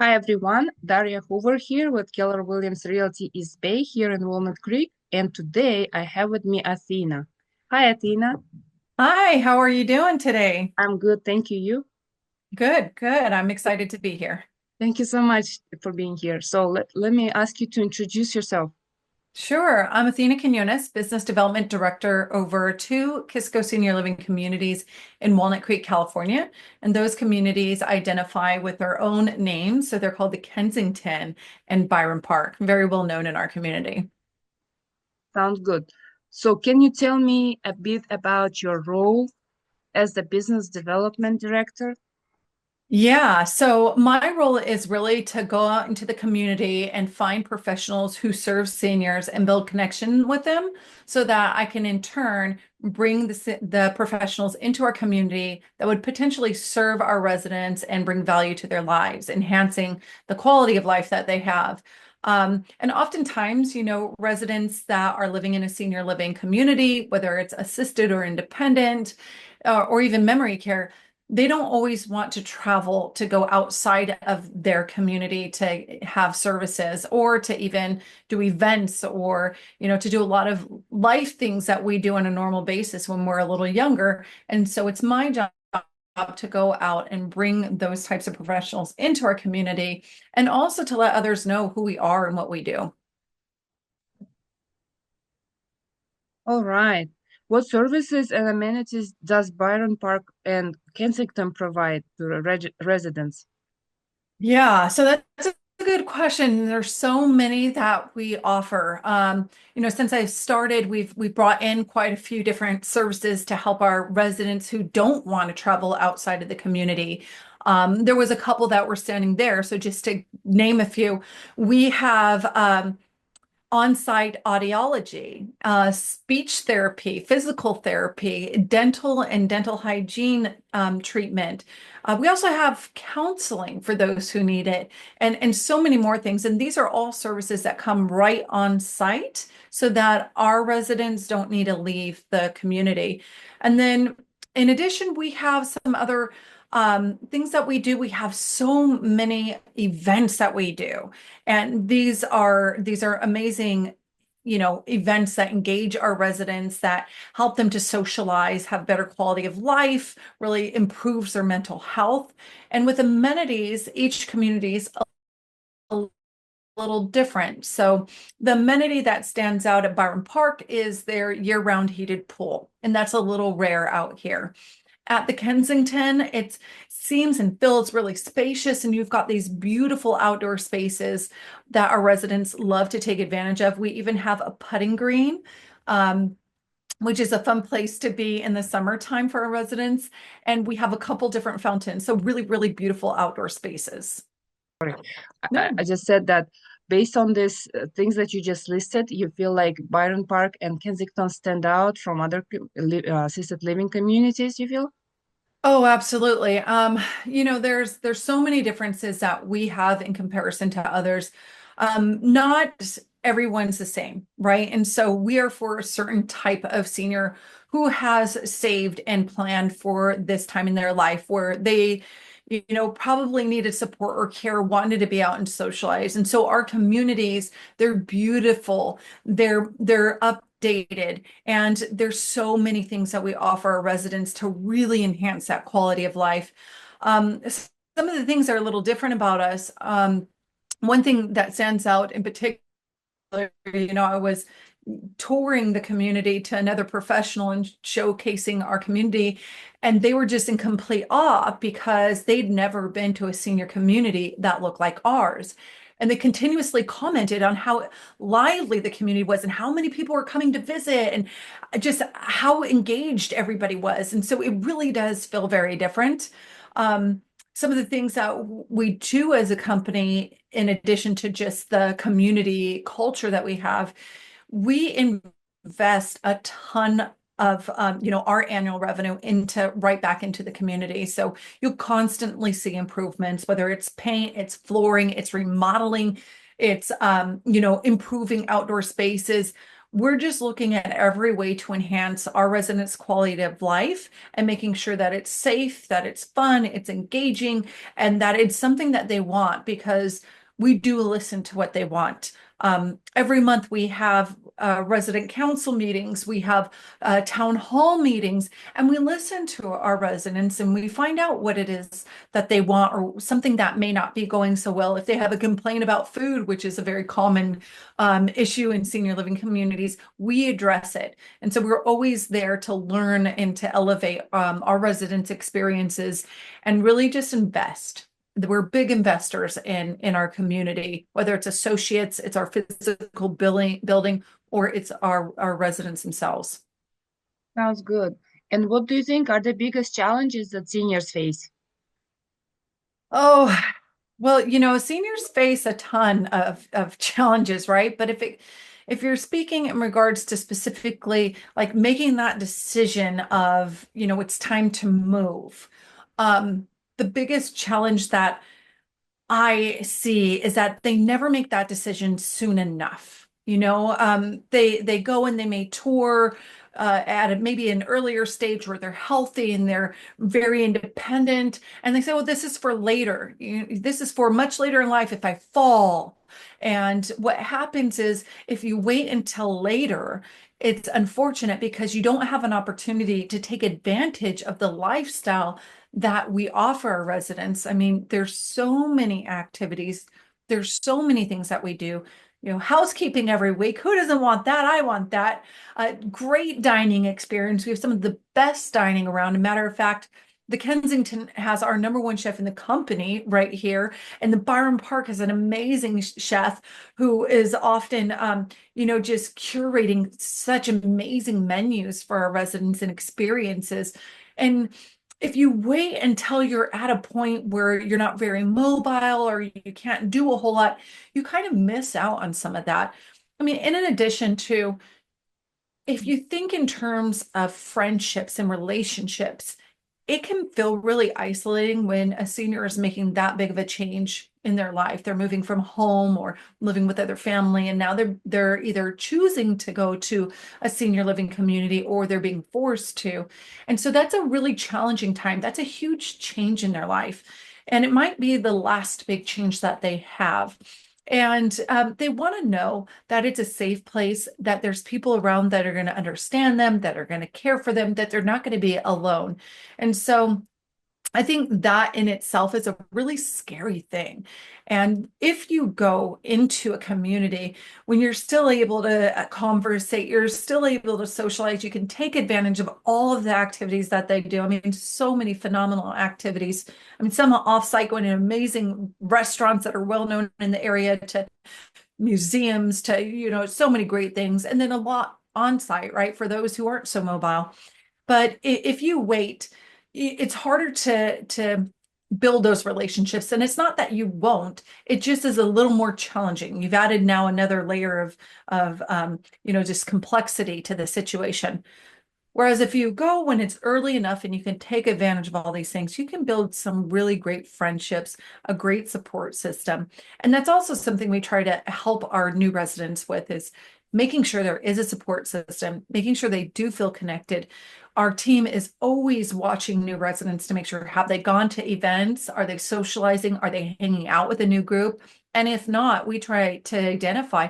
Hi everyone, Daria Hoover here with Keller Williams Realty East Bay here in Walnut Creek, and today I have with me Athena. Hi Athena, Hi, how are you doing today? I'm good, thank you. You? Good, good. I'm excited to be here. Thank you so much for being here. So let me ask you to introduce yourself. Sure. I'm Athena Quinones, Business Development Director over two Kisco Senior Living communities in Walnut Creek, California. And those communities identify with their own names. So they're called the Kensington and Byron Park, very well known in our community. Sounds good. So can you tell me a bit about your role as the Business Development Director? Yeah, so my role is really to go out into the community and find professionals who serve seniors and build connection with them so that I can in turn bring the professionals into our community that would potentially serve our residents and bring value to their lives, enhancing the quality of life that they have. And oftentimes, residents that are living in a senior living community, whether it's assisted or independent, or even memory care, they don't always want to travel to go outside of their community to have services or to even do events or, to do a lot of life things that we do on a normal basis when we're a little younger. And so it's my job to go out and bring those types of professionals into our community and also to let others know who we are and what we do. All right. What services and amenities does Byron Park and Kensington provide to residents? Yeah, so that's a good question. There's so many that we offer. Since I've started, we've brought in quite a few different services to help our residents who don't want to travel outside of the community. There was a couple that were standing there. So just to name a few, we have on-site audiology, speech therapy, physical therapy, dental and dental hygiene treatment. We also have counseling for those who need it, and so many more things. And these are all services that come right on site so that our residents don't need to leave the community. And then in addition, we have some other things that we do. We have so many events that we do. And these are amazing, events that engage our residents, that help them to socialize, have better quality of life, really improves their mental health. And with amenities, each community is a little different. So the amenity that stands out at Byron Park is their year-round heated pool, and that's a little rare out here. At the Kensington, it seems and feels really spacious, and you've got these beautiful outdoor spaces that our residents love to take advantage of. We even have a putting green, which is a fun place to be in the summertime for our residents. And we have a couple different fountains, so really, really beautiful outdoor spaces. Yeah. I just said that based on these things that you just listed, you feel like Byron Park and Kensington stand out from other assisted living communities, you feel? Oh, absolutely. There's so many differences that we have in comparison to others. Not everyone's the same, right? And so we are for a certain type of senior who has saved and planned for this time in their life where they, probably needed support or care, wanted to be out and socialize. And so our communities, they're beautiful. They're updated, and there's so many things that we offer our residents to really enhance that quality of life. Some of the things that are a little different about us. One thing that stands out in particular, I was touring the community to another professional and showcasing our community, and they were just in complete awe because they'd never been to a senior community that looked like ours. And they continuously commented on how lively the community was and how many people were coming to visit and just how engaged everybody was. And so it really does feel very different. Some of the things that we do as a company, in addition to just the community culture that we have, we invest a ton of our annual revenue into right back into the community. So you'll constantly see improvements, whether it's paint, it's flooring, it's remodeling, it's improving outdoor spaces. We're just looking at every way to enhance our residents' quality of life and making sure that it's safe, that it's fun, it's engaging, and that it's something that they want because we do listen to what they want. Every month we have resident council meetings, we have town hall meetings, and we listen to our residents and we find out what it is that they want or something that may not be going so well. If they have a complaint about food, which is a very common issue in senior living communities, we address it. And so we're always there to learn and to elevate our residents' experiences and really just invest. We're big investors in our community, whether it's associates, it's our physical building, or it's our residents themselves. Sounds good. And what do you think are the biggest challenges that seniors face? Oh, well, seniors face a ton of challenges, right? But if you're speaking in regards to specifically like making that decision of, it's time to move, the biggest challenge that I see is that they never make that decision soon enough. They go and they may tour at maybe an earlier stage where they're healthy and they're very independent, and they say, "Well, this is for later. This is for much later in life if I fall." And what happens is if you wait until later, it's unfortunate because you don't have an opportunity to take advantage of the lifestyle that we offer our residents. I mean, there's so many activities, there's so many things that we do. Housekeeping every week. Who doesn't want that? I want that. Great dining experience. We have some of the best dining around. As a matter of fact, the Kensington has our #1 chef in the company right here, and the Byron Park has an amazing chef who is often, just curating such amazing menus for our residents and experiences. And if you wait until you're at a point where you're not very mobile or you can't do a whole lot, you kind of miss out on some of that. I mean, in addition to, if you think in terms of friendships and relationships, it can feel really isolating when a senior is making that big of a change in their life. They're moving from home or living with other family, and now they're either choosing to go to a senior living community or they're being forced to. And so that's a really challenging time. That's a huge change in their life. And it might be the last big change that they have. And they want to know that it's a safe place, that there's people around that are going to understand them, that are going to care for them, that they're not going to be alone. And so I think that in itself is a really scary thing. And if you go into a community when you're still able to conversate, you're still able to socialize, you can take advantage of all of the activities that they do. I mean, so many phenomenal activities. I mean, some off-site going to amazing restaurants that are well known in the area, to museums, to, so many great things. And then a lot on site, right? For those who aren't so mobile. But if you wait, it's harder to build those relationships. And it's not that you won't, it just is a little more challenging. You've added now another layer of just complexity to the situation. Whereas if you go when it's early enough and you can take advantage of all these things, you can build some really great friendships, a great support system. And that's also something we try to help our new residents with, is making sure there is a support system, making sure they do feel connected. Our team is always watching new residents to make sure, have they gone to events? Are they socializing? Are they hanging out with a new group? And if not, we try to identify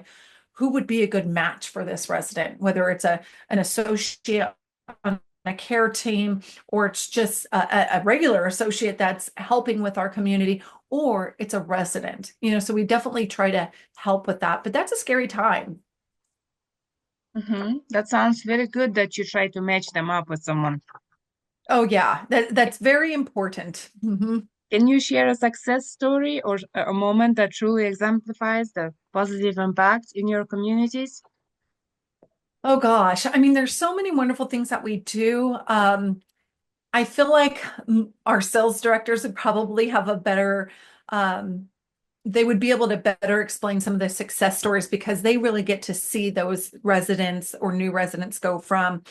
who would be a good match for this resident, whether it's an associate on a care team, or it's just a regular associate that's helping with our community, or it's a resident. So we definitely try to help with that, but that's a scary time. That sounds very good that you try to match them up with someone. Oh yeah, that's very important. Can you share a success story or a moment that truly exemplifies the positive impact in your communities? Oh gosh, I mean, there's so many wonderful things that we do. I feel like our sales directors would probably have a better, they would be able to better explain some of the success stories, because they really get to see those residents or new residents go from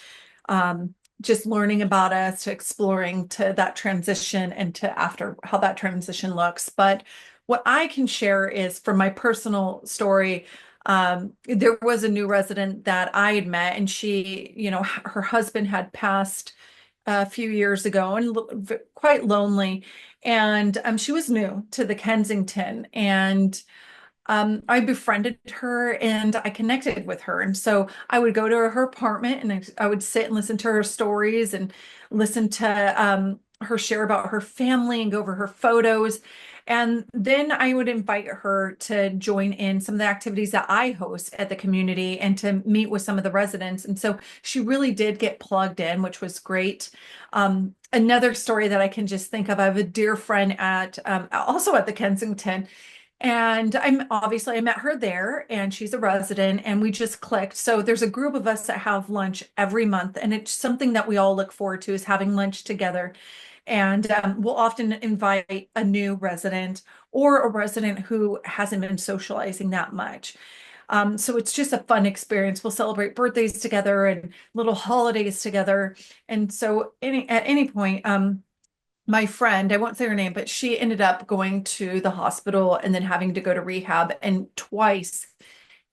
just learning about us to exploring to that transition and to after how that transition looks. But what I can share is from my personal story. There was a new resident that I had met, and she, her husband had passed a few years ago and quite lonely. And she was new to the Kensington, and I befriended her and I connected with her. And so I would go to her apartment and I would sit and listen to her stories and listen to her share about her family and go over her photos. And then I would invite her to join in some of the activities that I host at the community and to meet with some of the residents. And so she really did get plugged in, which was great. Another story that I can just think of, I have a dear friend at also at the Kensington. And I met her there and she's a resident and we just clicked. So there's a group of us that have lunch every month and it's something that we all look forward to is having lunch together. And we'll often invite a new resident or a resident who hasn't been socializing that much. So it's just a fun experience. We'll celebrate birthdays together and little holidays together. And so at any point, my friend, I won't say her name, but she ended up going to the hospital and then having to go to rehab and twice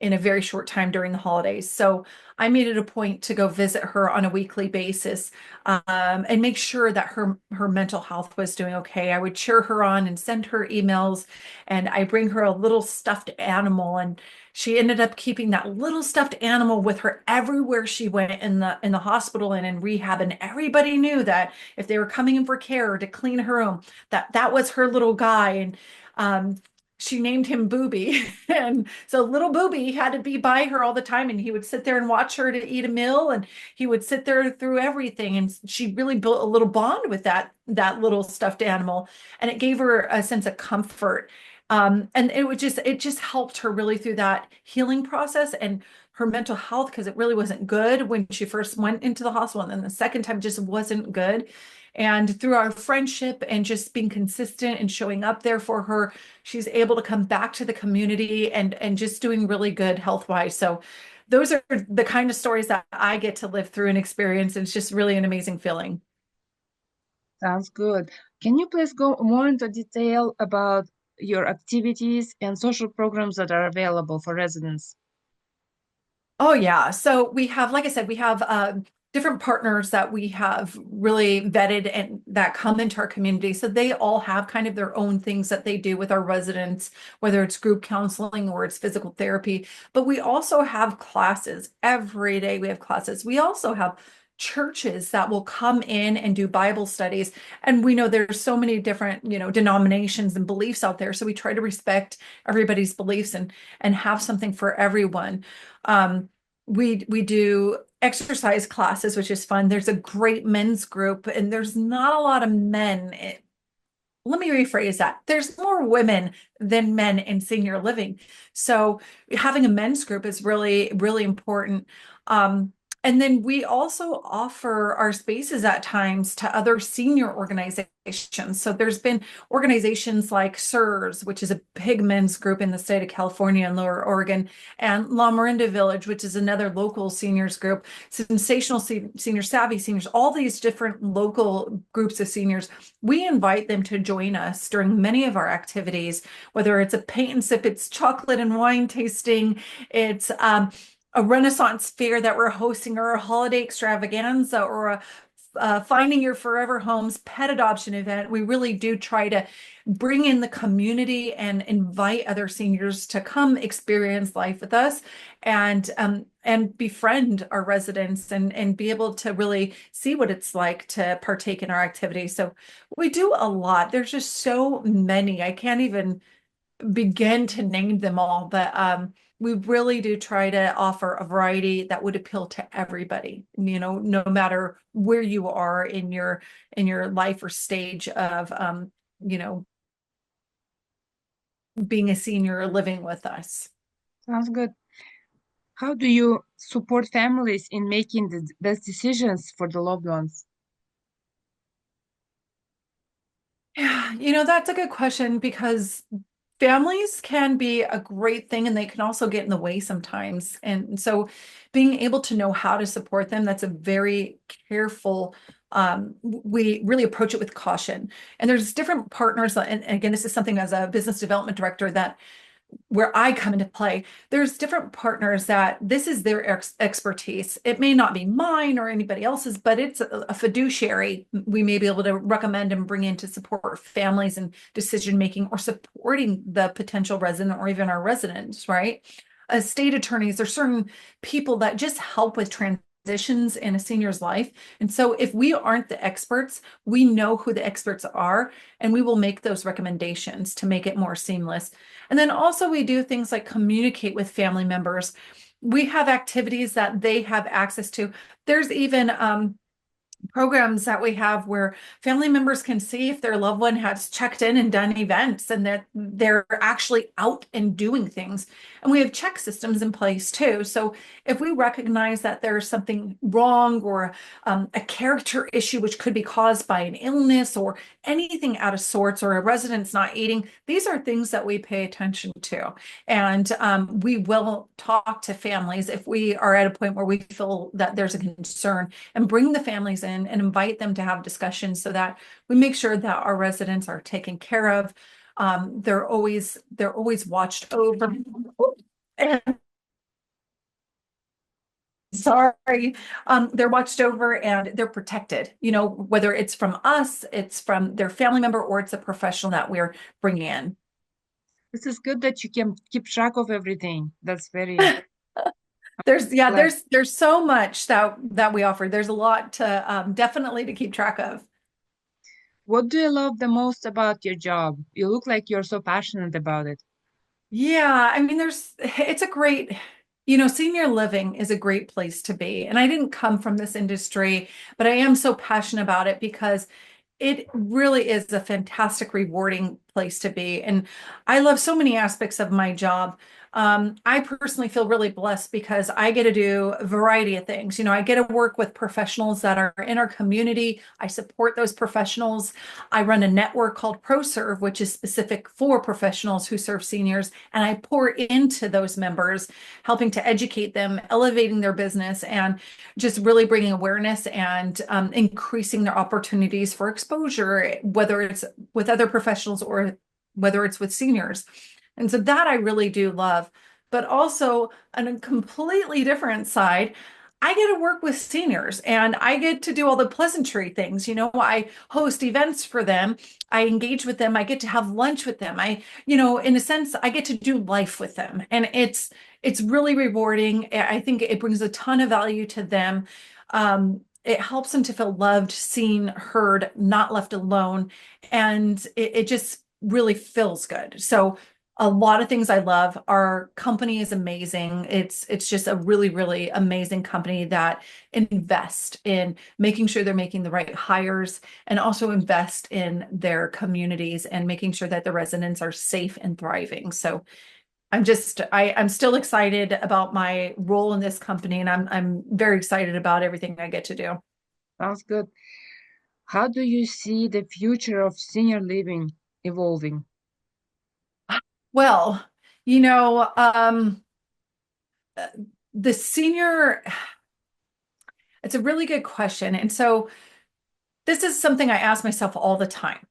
in a very short time during the holidays. So I made it a point to go visit her on a weekly basis and make sure that her mental health was doing okay. I would cheer her on and send her emails, and I bring her a little stuffed animal, and she ended up keeping that little stuffed animal with her everywhere she went in the hospital and in rehab. And everybody knew that if they were coming in for care or to clean her room, that that was her little guy. And um, she named him Booby. And so little Booby had to be by her all the time. And he would sit there and watch her to eat a meal. And he would sit there through everything. And she really built a little bond with that little stuffed animal. And it gave her a sense of comfort. And it just helped her really through that healing process and her mental health, because it really wasn't good when she first went into the hospital. And then the second time just wasn't good. And through our friendship and just being consistent and showing up there for her, she's able to come back to the community and just doing really good health wise. So those are the kind of stories that I get to live through and experience. And it's just really an amazing feeling. Sounds good. Can you please go more into detail about your activities and social programs that are available for residents? Oh yeah. So we have, like I said, we have different partners that we have really vetted and that come into our community. So they all have kind of their own things that they do with our residents, whether it's group counseling or it's physical therapy. But we also have classes every day. We have classes. We also have churches that will come in and do Bible studies. And we know there's so many different, denominations and beliefs out there. So we try to respect everybody's beliefs and have something for everyone. Um, we do exercise classes, which is fun. There's a great men's group, and there's not a lot of men. Let me rephrase that. There's more women than men in senior living. So having a men's group is really, really important. And then we also offer our spaces at times to other senior organizations. So there's been organizations like SIRS, which is a big men's group in the state of California and Lower Oregon, and La Miranda Village, which is another local seniors group, Sensational Senior Savvy Seniors, all these different local groups of seniors. We invite them to join us during many of our activities, whether it's a paint and sip, it's chocolate and wine tasting, it's a Renaissance fair that we're hosting, or a holiday extravaganza, or a Finding Your Forever Homes pet adoption event. We really do try to bring in the community and invite other seniors to come experience life with us and befriend our residents and be able to really see what it's like to partake in our activities. So we do a lot. There's just so many. I can't even begin to name them all, but we really do try to offer a variety that would appeal to everybody, no matter where you are in your life or stage of you know, being a senior or living with us. Sounds good. How do you support families in making the best decisions for the loved ones? Yeah, that's a good question because families can be a great thing and they can also get in the way sometimes. And so being able to know how to support them, that's a very careful, we really approach it with caution. And there's different partners. And again, this is something as a business development director that where I come into play. There's different partners that this is their expertise. It may not be mine or anybody else's, but it's a fiduciary we may be able to recommend and bring in to support families and decision making or supporting the potential resident or even our residents, right? Estate attorneys, there's certain people that just help with transitions in a senior's life. And so if we aren't the experts, we know who the experts are, and we will make those recommendations to make it more seamless. And then also we do things like communicate with family members. We have activities that they have access to. There's even programs that we have where family members can see if their loved one has checked in and done events and that they're actually out and doing things. And we have check systems in place too. So if we recognize that there's something wrong or a character issue, which could be caused by an illness or anything out of sorts, or a resident's not eating, these are things that we pay attention to. And we will talk to families if we are at a point where we feel that there's a concern, and bring the families in and invite them to have discussions so that we make sure that our residents are taken care of. They're always watched over. And sorry, they're watched over and they're protected, whether it's from us, it's from their family member, or it's a professional that we're bringing in. This is good that you can keep track of everything. That's very There's yeah, glad. there's so much that we offer. There's a lot to definitely to keep track of. What do you love the most about your job? You look like you're so passionate about it. Yeah, I mean, it's a great, senior living is a great place to be. And I didn't come from this industry, but I am so passionate about it because it really is a fantastic, rewarding place to be. And I love so many aspects of my job. I personally feel really blessed because I get to do a variety of things. I get to work with professionals that are in our community. I support those professionals. I run a network called ProServe, which is specific for professionals who serve seniors. And I pour into those members, helping to educate them, elevating their business, and just really bringing awareness and increasing their opportunities for exposure, whether it's with other professionals or whether it's with seniors. And so that I really do love. But also on a completely different side, I get to work with seniors and I get to do all the pleasantry things. I host events for them. I engage with them. I get to have lunch with them. In a sense, I get to do life with them. And it's really rewarding. I think it brings a ton of value to them. It helps them to feel loved, seen, heard, not left alone. And it just really feels good. So a lot of things I love. Our company is amazing. It's just a really, really amazing company that invest in making sure they're making the right hires, and also invest in their communities and making sure that the residents are safe and thriving. So I'm still excited about my role in this company, and I'm very excited about everything I get to do. Sounds good. How do you see the future of senior living evolving? Well, you know, um, the senior, it's a really good question. And so this is something I ask myself all the time.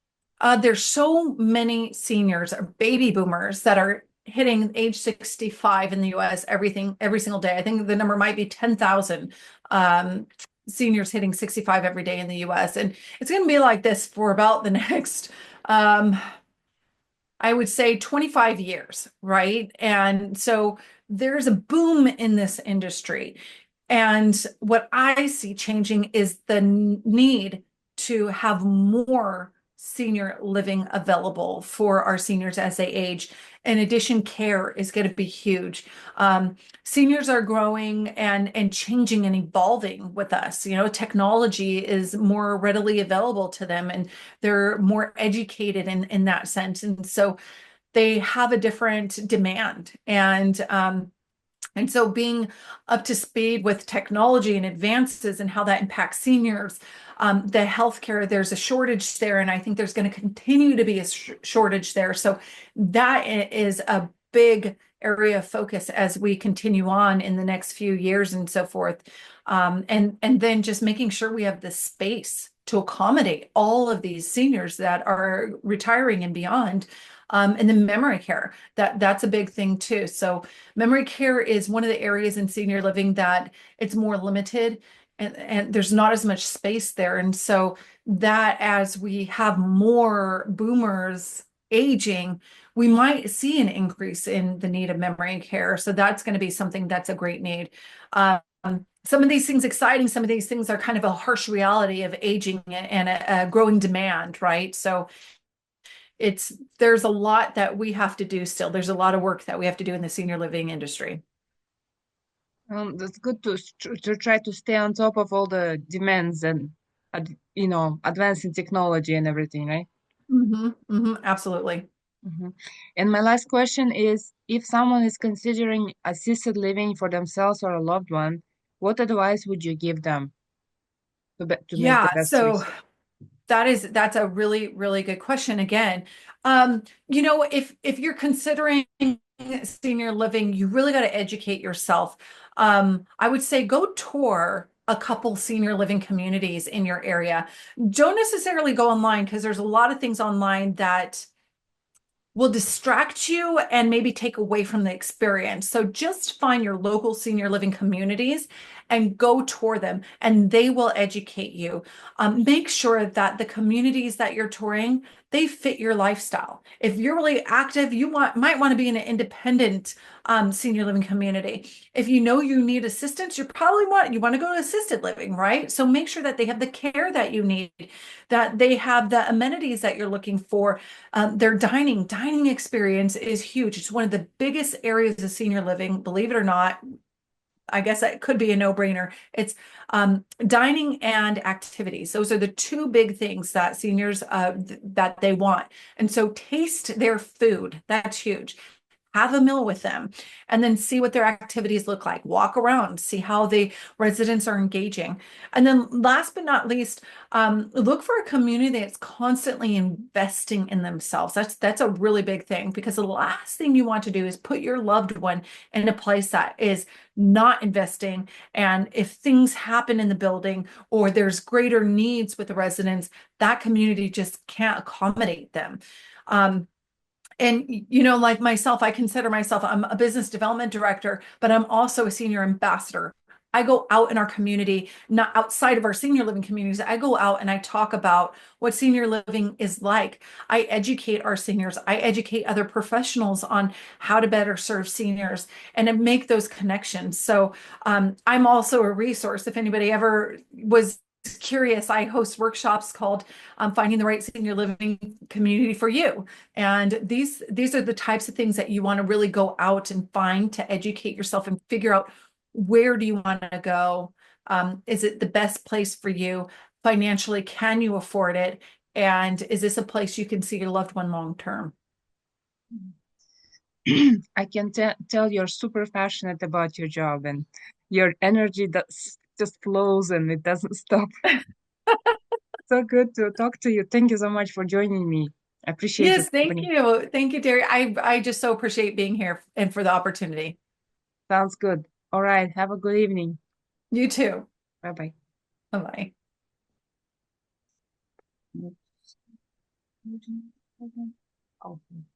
There's so many seniors or baby boomers that are hitting age 65 in the US every single day. I think the number might be 10,000 seniors hitting 65 every day in the US. And it's going to be like this for about the next I would say 25 years, right? And so there's a boom in this industry. And what I see changing is the need to have more senior living available for our seniors as they age. In addition, care is going to be huge. Seniors are growing and changing and evolving with us. Technology is more readily available to them, and they're more educated in that sense. And so they have a different demand. And so being up to speed with technology and advances and how that impacts seniors, the healthcare, there's a shortage there, and I think there's going to continue to be a shortage there. So that is a big area of focus as we continue on in the next few years and so forth. And then just making sure we have the space to accommodate all of these seniors that are retiring and beyond. And then memory care, that's a big thing too. So memory care is one of the areas in senior living that it's more limited and there's not as much space there. And so that as we have more boomers aging, we might see an increase in the need of memory care. So that's going to be something that's a great need. Um, some of these things exciting, some of these things are kind of a harsh reality of aging and a growing demand, right? So there's a lot that we have to do still. There's a lot of work that we have to do in the senior living industry. That's good to try to stay on top of all the demands and advancing technology and everything, right? Absolutely. hmm And my last question is, if someone is considering assisted living for themselves or a loved one, what advice would you give them to make the Yeah, best so choice? that's a really, really good question again. If you're considering senior living, you really got to educate yourself. I would say go tour a couple senior living communities in your area. Don't necessarily go online because there's a lot of things online that will distract you and maybe take away from the experience. So just find your local senior living communities and go tour them, and they will educate you. Make sure that the communities that you're touring, they fit your lifestyle. If you're really active, might want to be in an independent senior living community. If you know you need assistance, you want to go to assisted living, right? So make sure that they have the care that you need, that they have the amenities that you're looking for. Their dining experience is huge. It's one of the biggest areas of senior living, believe it or not. I guess that could be a no-brainer. It's dining and activities. Those are the two big things that seniors that they want. And so taste their food. That's huge. Have a meal with them and then see what their activities look like. Walk around, see how the residents are engaging. And then last but not least, look for a community that's constantly investing in themselves. That's a really big thing because the last thing you want to do is put your loved one in a place that is not investing. And if things happen in the building or there's greater needs with the residents, that community just can't accommodate them. Um, and like myself, I consider myself, I'm a business development director, but I'm also a senior ambassador. I go out in our community, not outside of our senior living communities. I go out and I talk about what senior living is like. I educate our seniors. I educate other professionals on how to better serve seniors and to make those connections. So I'm also a resource. If anybody ever was curious, I host workshops called Finding the Right Senior Living Community for You. And these are the types of things that you want to really go out and find to educate yourself and figure out where do you want to go? Is it the best place for you? Financially, can you afford it? And is this a place you can see your loved one long term? I can tell you're super passionate about your job and your energy just flows and it doesn't stop. So good to talk to you. Thank you so much for joining me. I appreciate your Yes, thank company. you. Thank you, Terry. I just so appreciate being here and for the opportunity. Sounds good. All right. Have a good evening. You too. Bye bye. Bye-bye. Okay.